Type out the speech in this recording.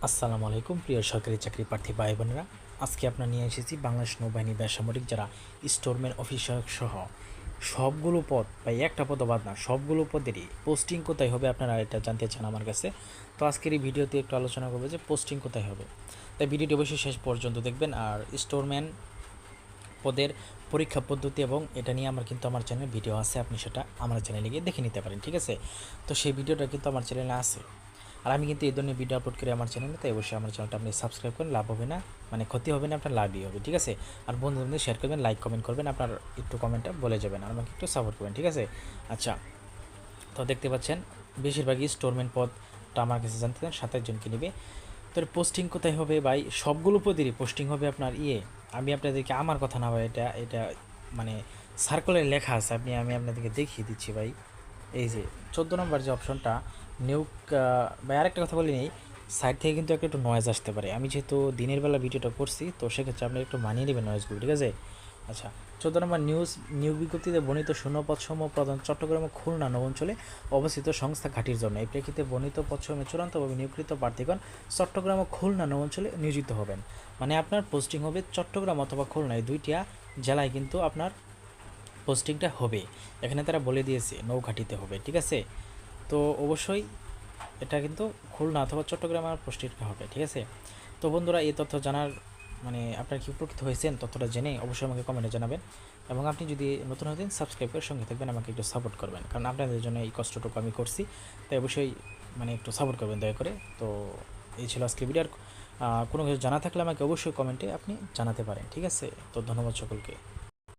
আসসালামু আলাইকুম প্রিয় সরকারি চাকরি প্রার্থী ভাই বোনেরা, আজকে আপনার নিয়ে এসেছি বাংলাদেশ নৌবাহিনী বেসামরিক যারা স্টোরম্যান অফিসার সহ সবগুলো পদ বা একটা পদও বাদ না, সবগুলো পদেরই পোস্টিং কোথায় হবে আপনারা এটা জানতে চান আমার কাছে। তো আজকের এই ভিডিওতে একটু আলোচনা করবো যে পোস্টিং কোথায় হবে, তাই ভিডিওটি অবশ্যই শেষ পর্যন্ত দেখবেন। আর স্টোরম্যান পদের পরীক্ষা পদ্ধতি এবং এটা নিয়ে আমার চ্যানেলে ভিডিও আছে, আপনি সেটা আমার চ্যানেলে গিয়ে দেখে নিতে পারেন, ঠিক আছে। তো সেই ভিডিওটা কিন্তু আমার চ্যানেলে আছে। আর আমি কিন্তু এই ধরনের ভিডিও আপলোড করি আমার চ্যানেলে, তাই অবশ্যই আমার চ্যানেলটা আপনি সাবস্ক্রাইব করেন, লাভ হবে না, মানে ক্ষতি হবে না, আপনার লাভই হবে, ঠিক আছে। আর বন্ধুদের শেয়ার করবেন, লাইক কমেন্ট করবেন, আপনার একটু কমেন্টটা বলে যাবেন, আর আমাকে একটু সাপোর্ট করবেন, ঠিক আছে। আচ্ছা, তো দেখতে পাচ্ছেন বেশিরভাগই স্টোরম্যান পদটা আমার কাছে জানতে চান, 27 জনকে নেবে। তো পোস্টিং কোথায় হবে ভাই? সবগুলো পদেরই পোস্টিং হবে আপনার আমি আপনাদেরকে আমার কথা না ভাই, এটা এটা মানে সার্কুলারে লেখা আছে, আমি আপনাদেরকে দেখিয়ে দিচ্ছি ভাই। এই যে 14 নম্বর যে অপশনটা নিয়োগ, ভাই আরেকটা কথা বলি নেই, সাইড থেকে কিন্তু একটু নয়েজ আসতে পারে, আমি যেহেতু দিনের বেলা ভিডিওটা করছি, তো সেক্ষেত্রে আপনি একটু মানিয়ে নেবেন নয়েজগুলো, ঠিক আছে। আচ্ছা, 14 নম্বর নিয়োগ বিজ্ঞপ্তিতে বর্ণিত শূন্যপদসমূহ প্রধান চট্টগ্রাম ও খুলনা নৌ অঞ্চলে অবস্থিত সংস্থা ঘাটির জন্য। এই প্রেক্ষিতে বর্ণিত পদসমূহে চূড়ান্তভাবে নিয়োগকৃত প্রার্থীগণ চট্টগ্রাম ও খুলনা নৌ অঞ্চলে নিয়োজিত হবেন। মানে আপনার পোস্টিং হবে চট্টগ্রাম অথবা খুলনা, এই দুইটা জেলায় কিন্তু আপনার পোস্টিংটা হবে। এখানে তারা বলে দিয়েছে নৌঘাটিতে হবে, ঠিক আছে। তো অবশ্যই এটা কিন্তু খুলনা অথবা চট্টগ্রামের পোস্টিংটা হবে, ঠিক আছে। তো বন্ধুরা, এই তথ্য জানার মানে আপনারা কি উপকৃত হয়েছেন তথ্যটা জেনে? অবশ্যই আমাকে কমেন্টে জানাবেন, এবং আপনি যদি নতুন হতেন সাবস্ক্রাইব করে সঙ্গে থাকবেন, আমাকে একটু সাপোর্ট করবেন, কারণ আপনাদের জন্য এই কষ্টটুকু আমি করছি, তাই অবশ্যই মানে একটু সাপোর্ট করবেন দয়া করে। তো এই ছিল আজকে ভিডিওর, কোনো কিছু জানা থাকলে আমাকে অবশ্যই কমেন্টে আপনি জানাতে পারেন, ঠিক আছে। তো ধন্যবাদ সকলকে।